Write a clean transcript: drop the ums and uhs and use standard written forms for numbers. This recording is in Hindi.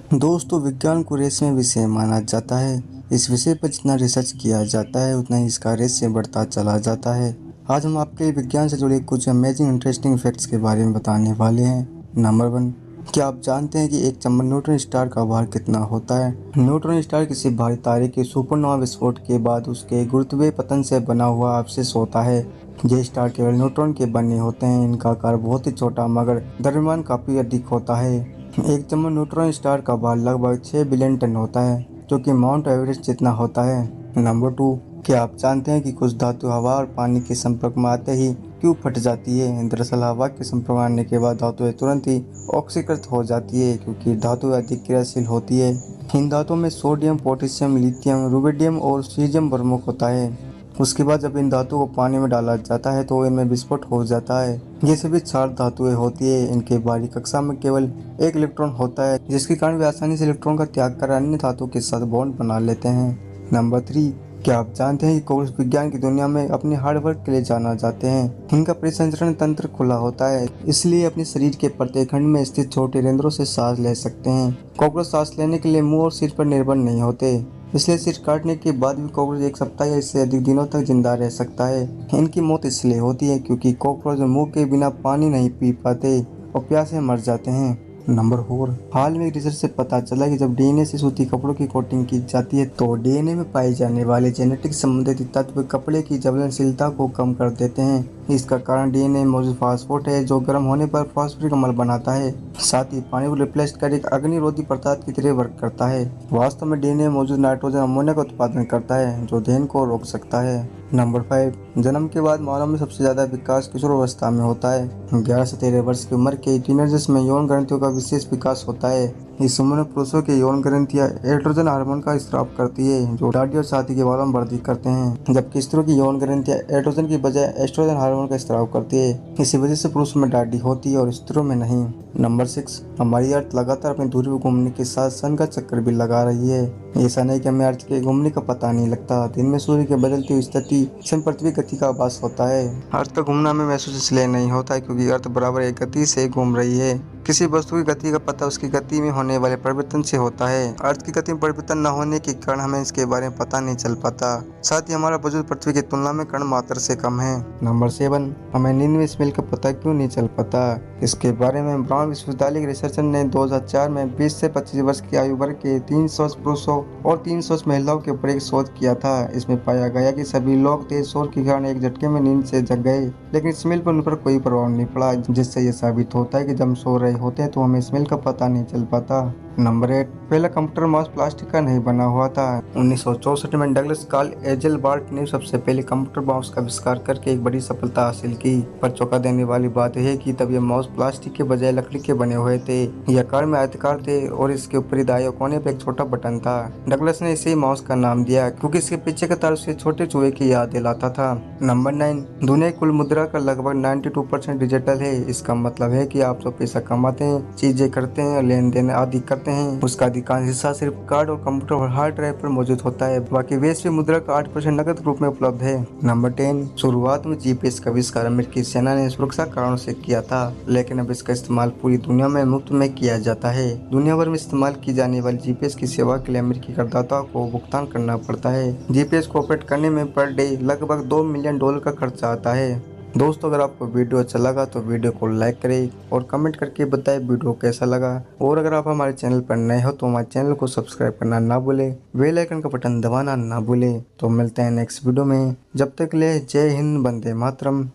दोस्तों, विज्ञान को रहस्यमय विषय माना जाता है। इस विषय पर जितना रिसर्च किया जाता है उतना ही इसका रहस्य बढ़ता चला जाता है। आज हम आपके लिए विज्ञान से जुड़े कुछ अमेजिंग इंटरेस्टिंग फैक्ट्स के बारे में बताने वाले हैं। नंबर 1, क्या आप जानते हैं कि एक चम्मच न्यूट्रॉन स्टार का भार कितना होता है? न्यूट्रॉन स्टार किसी भारी तारे के सुपरनोवा विस्फोट के बाद उसके गुरुत्वीय पतन से बना हुआ अवशेष होता है। ये स्टार केवल न्यूट्रॉन के बने होते हैं। इनका आकार बहुत ही छोटा मगर द्रव्यमान काफी अधिक होता है। एक चम्मच न्यूट्रॉन स्टार का भार लगभग 6 बिलियन टन होता है, जो कि माउंट एवरेस्ट जितना होता है। नंबर 2, क्या आप जानते हैं कि कुछ धातु हवा और पानी के संपर्क में आते ही क्यों फट जाती है? दरअसल हवा के संपर्क में आने के बाद धातुएं तुरंत ही ऑक्सीकृत हो जाती है, क्योंकि धातु अधिक क्रियाशील होती है। इन धातुओं में सोडियम, पोटेशियम, लिथियम, रुबिडियम और सीजियम प्रमुख होता है। उसके बाद जब इन धातुओं को पानी में डाला जाता है तो इनमें विस्फोट हो जाता है। ये सभी क्षार धातुएं होती है। इनके बाहरी कक्षा में केवल एक इलेक्ट्रॉन होता है, जिसके कारण वे आसानी से इलेक्ट्रॉन का त्याग कर अन्य धातुओं के साथ बॉन्ड बना लेते हैं। नंबर 3, क्या आप जानते हैं कि कॉकरोच विज्ञान की दुनिया में अपने हार्ड वर्क के लिए जाना जाते हैं? इनका परिसंचरण तंत्र खुला होता है, इसलिए अपने शरीर के प्रत्येक खंड में स्थित छोटे रंध्रों से सांस ले सकते हैं। कॉकरोच सांस लेने के लिए मुंह और सिर पर निर्भर नहीं होते, इसलिए सिर काटने के बाद भी कॉकरोच 1 सप्ताह या इससे अधिक दिनों तक जिंदा रह सकता है। इनकी मौत इसलिए होती है क्योंकि कॉकरोच मुंह के बिना पानी नहीं पी पाते और प्यास से मर जाते हैं। नंबर 4, हाल में एक रिसर्च से पता चला कि जब डीएनए से सूती कपड़ों की कोटिंग की जाती है तो डीएनए में पाए जाने वाले जेनेटिक संबंधित तत्व कपड़े की ज्वलनशीलता को कम कर देते हैं। इसका कारण डीएनए में मौजूद फास्फोट है, जो गर्म होने पर फास्फोरिक अम्ल बनाता है। साथ ही पानी को रिप्लेस कर एक अग्निरोधी पदार्थ की तरह वर्क करता है। वास्तव में डीएनए में मौजूद नाइट्रोजन अमोनिया का उत्पादन करता है, जो दहन को रोक सकता है। नंबर 5, जन्म के बाद मानव में सबसे ज्यादा विकास किशोरावस्था में होता है। 11 से 13 वर्ष की उम्र के टीनेजर्स में यौन ग्रंथियों का विशेष विकास होता है। इस उम्र में पुरुषों के यौन ग्रंथियां एस्ट्रोजन हार्मोन का स्राव करती है, जो दाढ़ी और छाती के बालों में वृद्धि करते हैं, जबकि स्त्रियों की यौन ग्रंथियां एस्ट्रोजन की बजाय एस्ट्रोजन हार्मोन का स्राव करती है। इसी वजह से पुरुषों में दाढ़ी होती है और स्त्रियों में नहीं। नंबर 6, हमारी अर्थ लगातार अपनी दूरी पर घूमने के साथ सन का चक्कर भी लगा रही है। ऐसा नहीं कि हमें अर्थ के घूमने का पता नहीं लगता। दिन में सूर्य के बदलती हुई स्थिति से पृथ्वी गति का आभास होता है। अर्थ का घूमना हमें महसूस इसलिए नहीं होता है क्योंकि अर्थ बराबर एक गति से घूम रही है। किसी वस्तु की गति का पता उसकी गति में होने वाले परिवर्तन से होता है। अर्थ की गति में परिवर्तन न होने के कारण हमें इसके बारे में पता नहीं चल पाता। साथ ही हमारा वजूद पृथ्वी की तुलना में कण मात्र से कम है। नंबर 7, हमें नींद में स्मेल का पता क्यों नहीं चल पाता? इसके बारे में ब्राउन विश्वविद्यालय के रिसर्चर ने 2004 में 20 से 25 वर्ष की आयु वर्ग के 300 पुरुषों और 300 महिलाओं के ऊपर एक शोध किया था। इसमें पाया गया कि सभी लोग तेज शोर के कारण एक झटके में नींद से जग गए, लेकिन स्मेल पर उन पर कोई प्रभाव नहीं पड़ा, जिससे ये साबित होता है कि जब हम सो रहे होते हैं तो हमें स्मेल का पता नहीं चल पाता। नंबर 8, पहला कंप्यूटर माउस प्लास्टिक का नहीं बना हुआ था। 1964 में डगलस कार्ल एज़ेलबार्ट ने सबसे पहले कंप्यूटर माउस का आविष्कार करके एक बड़ी सफलता हासिल की। पर चौंका देने वाली बात यह है कि तब ये माउस प्लास्टिक के बजाय लकड़ी के बने हुए थे। ये आकार में आयताकार थे और इसके ऊपरी दाएं कोने पर एक छोटा बटन था। डगलस ने इसे माउस का नाम दिया क्योंकि इसके पीछे का तार उसे छोटे चूहे की याद दिलाता था। नंबर 9, दुनिया की कुल मुद्रा का लगभग 92% डिजिटल है। इसका मतलब है कि आप जो पैसा कमाते हैं, चीजें करते हैं, लेन देन आदि करते हैं, उसका अधिकांश हिस्सा सिर्फ कार्ड और कंप्यूटर और हार्ड ड्राइव पर मौजूद होता है। बाकी वैश्विक मुद्रा का 8% नकद रूप में उपलब्ध है। नंबर 10, शुरुआत में जीपीएस का आविष्कार अमेरिकी सेना ने सुरक्षा कारणों से किया था, लेकिन अब इसका इस्तेमाल पूरी दुनिया में मुफ्त में किया जाता है। दुनिया भर में इस्तेमाल की जाने वाली जीपीएस की सेवा के लिए अमेरिकी करदाताओं को भुगतान करना पड़ता है। जीपीएस को ऑपरेट करने में पर डे लगभग $2 मिलियन का खर्चा आता है। दोस्तों, अगर आपको वीडियो अच्छा लगा तो वीडियो को लाइक करें और कमेंट करके बताएं वीडियो कैसा लगा। और अगर आप हमारे चैनल पर नए हो तो हमारे चैनल को सब्सक्राइब करना ना भूलें, बेल आइकन का बटन दबाना ना भूलें। तो मिलते हैं नेक्स्ट वीडियो में। जब तक के लिए जय हिंद, वंदे मातरम।